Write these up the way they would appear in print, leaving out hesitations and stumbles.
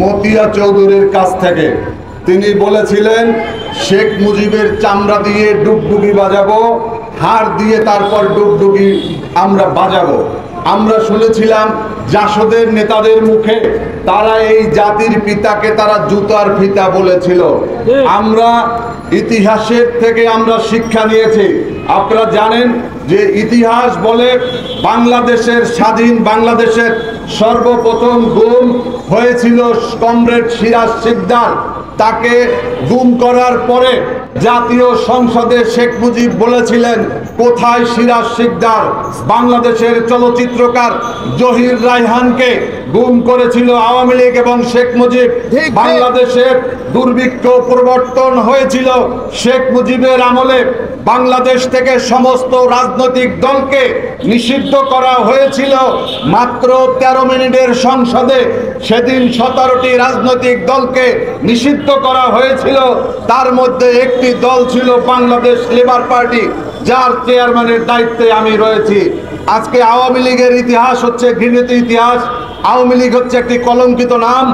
মতিয়া চৌধুরীর কাছ থেকে। তিনি বলেছিলেন শেখ মুজিবের চামড়া দিয়ে ডুগডুগি বাজাবো, হাড় দিয়ে তারপর ডুগডুগি আমরা বাজাবো। আমরা শুনেছিলাম জাসদের নেতাদের মুখে তারা এই জাতির পিতাকে তারা জুতার ফিতা বলেছিল। আমরা ইতিহাসের থেকে আমরা শিক্ষা নিয়েছি। আপনারা জানেন যে ইতিহাস বলে বাংলাদেশের স্বাধীন বাংলাদেশের সর্বপ্রথম গুম হয়েছিল কমরেড সিরাজ শিকদার। তাকে গুম করার পরে জাতীয় সংসদে শেখ মুজিব বলেছিলেন, কোথায় সিরাজ শিকদার? বাংলাদেশের চলচ্চিত্রকার জহির রায়হানকে গুম করেছিল আওয়ামী লীগ এবং শেখ মুজিব। বাংলাদেশের দুর্ভিক্ষ প্রবর্তন হয়েছিল শেখ মুজিবের আমলে। বাংলাদেশ থেকে সমস্ত রাজনৈতিক দলকে নিষিদ্ধ করা হয়েছিল। মাত্র 13 মিনিটের সংসদে সেদিন 17টি রাজনৈতিক দলকে নিষিদ্ধ করা হয়েছিল। তার মধ্যে একটি দল ছিল বাংলাদেশ লেবার পার্টি, যার চেয়ারম্যানের দায়িত্বে আমি রয়েছি। আজকে আওয়ামী লীগের ইতিহাস হচ্ছে ঘৃণিত ইতিহাস। আওয়ামী লীগ হচ্ছে একটি কলঙ্কিত নাম।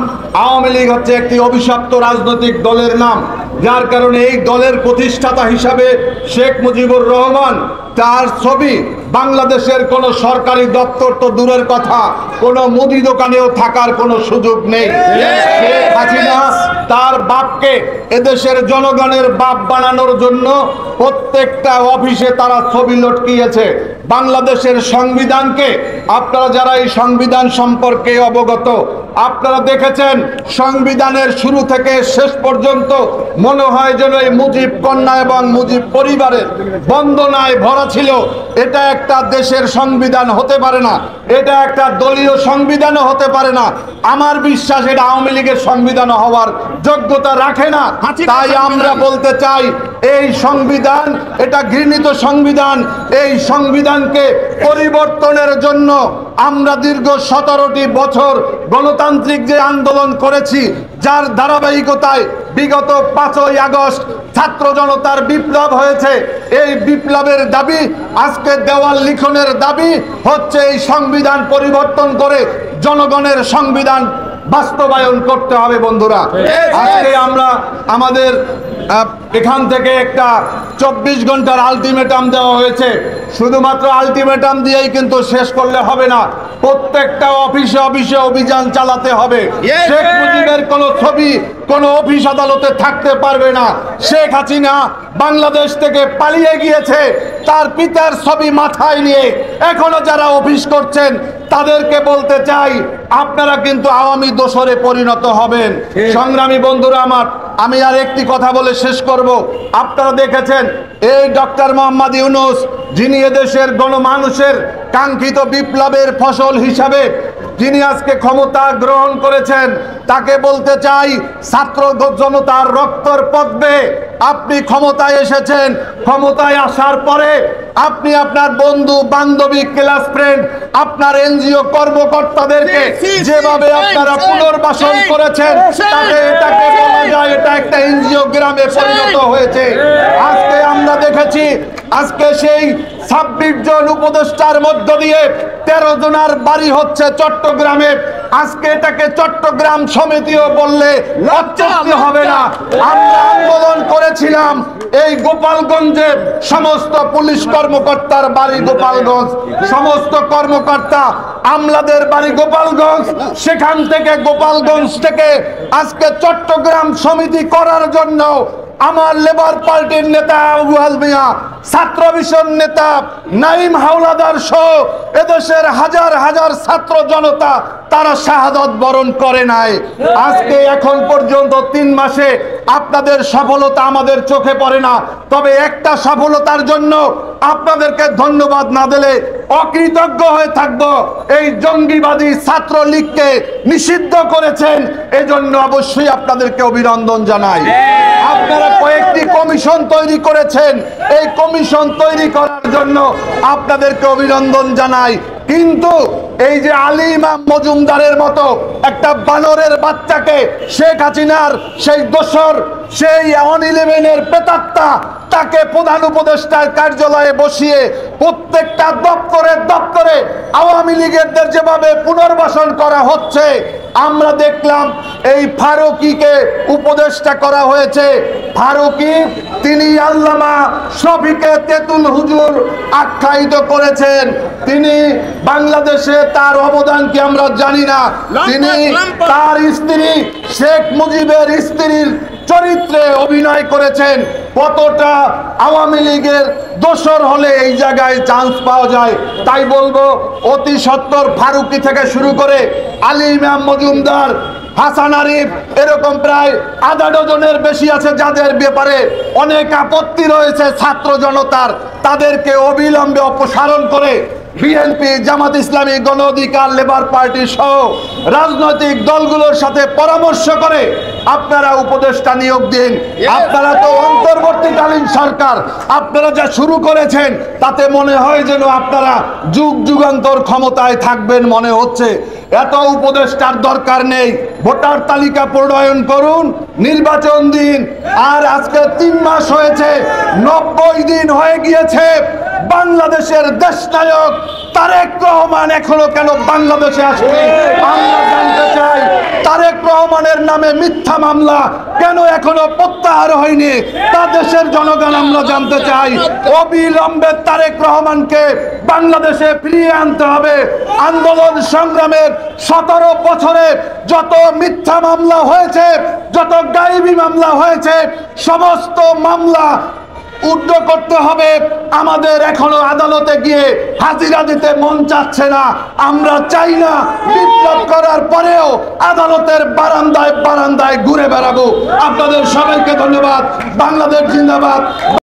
আওয়ামী লীগ হচ্ছে একটি অভিশপ্ত রাজনৈতিক দলের নাম, যার কারণে এই দলের প্রতিষ্ঠাতা হিসাবে শেখ মুজিবুর রহমান, তার ছবি বাংলাদেশের কোনো সরকারি দপ্তর তো দূরের কথা, কোনো মুদি দোকানেও থাকার কোনো সুযোগ নেই। শেখ হাসিনা তার বাপকে এদেশের জনগণের বাপ বানানোর জন্য প্রত্যেকটা অফিসে তারা ছবি লটকিয়েছে। বাংলাদেশের সংবিধানকে, আপনারা যারা এই সংবিধান সম্পর্কে অবগত, আপনারা দেখেছেন সংবিধানের শুরু থেকে শেষ পর্যন্ত মনে হয় যেন এই মুজিব কন্যা এবং মুজিব পরিবারের বন্দনায় ভরা ছিল। এটা একটা দেশের সংবিধান হতে পারে না, এটা একটা দলীয় সংবিধানও হতে পারে না। আমার বিশ্বাস এটা আওয়ামী লীগের সংবিধান হওয়ার যোগ্যতা রাখে না। তাই আমরা বলতে চাই এই সংবিধান এটা ঘৃণিত সংবিধান। এই সংবিধানকে পরিবর্তনের জন্য আমরা দীর্ঘ 17টি বছর গণতান্ত্রিক যে আন্দোলন করেছি, যার ধারাবাহিকতায় বিগত 5ই আগস্ট ছাত্র জনতার বিপ্লব হয়েছে। এই বিপ্লবের দাবি, আজকে দেওয়াল লিখনের দাবি হচ্ছে এই সংবিধান পরিবর্তন করে জনগণের সংবিধান বাস্তবায়ন করতে হবে। বন্ধুরা, আজকে আমরা আমাদের এখান থেকে একটা 24 ঘন্টার আলটিমেটাম দেওয়া হয়েছে। শুধুমাত্র আলটিমেটাম দিয়েই কিন্তু শেষ করলে হবে না, প্রত্যেকটা অফিসে অফিসে অভিযান চালাতে হবে। শেখ মুজিবের কোনো ছবি কোনো অফিস আদালতে থাকতে পারবে না। শেখ হাসিনা বাংলাদেশ থেকে পালিয়ে গিয়েছে, তার পিতার ছবি মাথায় নিয়ে এখনো যারা অফিস করছেন তাদেরকে বলতে চাই, আপনারা কিন্তু আওয়ামী দোসরে পরিণত হবেন। সংগ্রামী বন্ধুরা আমার, আমি আর একটি কথা বলে শেষ করব। আপনারা দেখেছেন এই ডক্টর মোহাম্মদ ইউনূস, যিনি এদেশের গণমানুষের কাঙ্ক্ষিত বিপ্লবের ফসল হিসাবে যিনি আজকে ক্ষমতা গ্রহণ করেছেন, তাকে বলতে চাই, ছাত্র জনতার রক্তর পদ্মে আপনি ক্ষমতায় এসেছেন। ক্ষমতায় আসার পরে আপনি আপনার বন্ধু বান্ধবী ক্লাস ফ্রেন্ড আপনার এনজিও কর্মকর্তাদেরকে যেভাবে আপনারা পুনর্বাসন করেছেন, তাতে এটাকে বলা যায় এটা একটা এনজিও গ্রামে পরিণত হয়েছে। আজকে আমরা দেখেছি, আজকে সেই 26 জন উপদেষ্টার মধ্য দিয়ে 13 জনের বাড়ি হচ্ছে চট্টগ্রামে। আজকে এটাকে চট্টগ্রাম সমিতিও বললে অত্যুক্তি হবে না। আমরা আন্দোলন করেছিলাম এই গোপালগঞ্জে, সমস্ত পুলিশ কর্মকর্তার বাড়ি গোপালগঞ্জ, সমস্ত কর্মকর্তা আমলাদের বাড়ি গোপালগঞ্জ। সেখান থেকে গোপালগঞ্জ থেকে আজকে চট্টগ্রাম সমিতি করার জন্য আমার লেবার পার্টির নেতা আবু মিয়া, ছাত্র মিশন নেতা নাইম হাওলাদার সহ এদেশের হাজার হাজার ছাত্র জনতা তারা শাহাদত বরণ করে নাই। আজকে এখন পর্যন্ত 3 মাসে আপনাদের সফলতা আমাদের চোখে পড়ে না। তবে একটা সফলতার জন্য আপনাদেরকে ধন্যবাদ না দিলে অকৃতজ্ঞ হয়ে থাকবো। এই জঙ্গিবাদী ছাত্রলীগকে নিষিদ্ধ করেছেন, এজন্য অবশ্যই আপনাদেরকে অভিনন্দন জানাই। আপনারা কয়েকটি কমিশন তৈরি করেছেন, এই কমিশন তৈরি করার জন্য আপনাদেরকে অভিনন্দন জানাই। কিন্তু এই যে আলী ইমাম মজুমদারের মতো একটা বানরের বাচ্চাকে শেখ হাসিনার সেই দোসর, সেই 11-এর প্রেতাত্মা, তাকে প্রধান উপদেষ্টার কার্যালয়ে বসিয়ে প্রত্যেকটা দপ্তরে দপ্তরে আওয়ামী লীগের যেভাবে পুনর্বাসন করা হচ্ছে, আমরা দেখলাম এই ফারুকীকে উপদেষ্টা করা হয়েছে। ফারুকী তিনি আল্লামা শফিকে তেতুল হুজুর আখ্যায়িত করেছেন। তিনি বাংলাদেশে তার অবদান কি আমরা জানি না। তিনি তার স্ত্রী শেখ মুজিবের স্ত্রীর চরিত্রে অভিনয় করেছেন। কতটা আওয়ামী লীগের দোসর হলে এই জায়গায় চান্স পাওয়া যায়। তাই বলবো অতি সত্বর ফারুকী থেকে শুরু করে আলী ইমাম মজুমদার, হাসান আরিফ, এরকম প্রায় আধা ডজনের বেশি আছে যাদের ব্যাপারে অনেক আপত্তি রয়েছে ছাত্র জনতার, তাদেরকে অবিলম্বে অপসারণ করে বিএনপি, জামাত ইসলামী, গণ অধিকার, লেবার পার্টি সহ রাজনৈতিক দলগুলোর সাথে পরামর্শ করে আপনারা উপদেষ্টা নিয়োগ দিন। আপনারা তো অন্তর্বর্তীকালীন সরকার, আপনারা যা শুরু করেছেন তাতে মনে হয় যেন আপনারা যুগ যুগান্তর ক্ষমতায় থাকবেন মনে হচ্ছে। এত উপদেষ্টার দরকার নেই। ভোটার তালিকা প্রণয়ন করুন, নির্বাচন দিন। আর আজকে 3 মাস হয়েছে, 90 দিন হয়ে গিয়েছে। বাংলাদেশের দেশনায়ক তারেক রহমান এখনো কেন বাংলাদেশে আসেনি আমরা জানতে চাই। তারেক রহমানের নামে মিথ্যা মামলা কেন এখনো প্রত্যাহার হয়নি তা দেশের জনগণ আমরা জানতে চাই। অবিলম্বে তারেক রহমানকে বাংলাদেশে ফিরিয়ে আনতে হবে। আন্দোলন সংগ্রামের 17 বছরে যত মিথ্যা মামলা হয়েছে, যত গায়েবী মামলা হয়েছে, সমস্ত মামলা উদ্যোগ করতে হবে। আমাদের এখনো আদালতে গিয়ে হাজিরা দিতে মন চাচ্ছে না। আমরা চাই না বিপ্লব করার পরেও আদালতের বারান্দায় বারান্দায় ঘুরে বেড়াবো। আপনাদের সবাইকে ধন্যবাদ। বাংলাদেশ জিন্দাবাদ।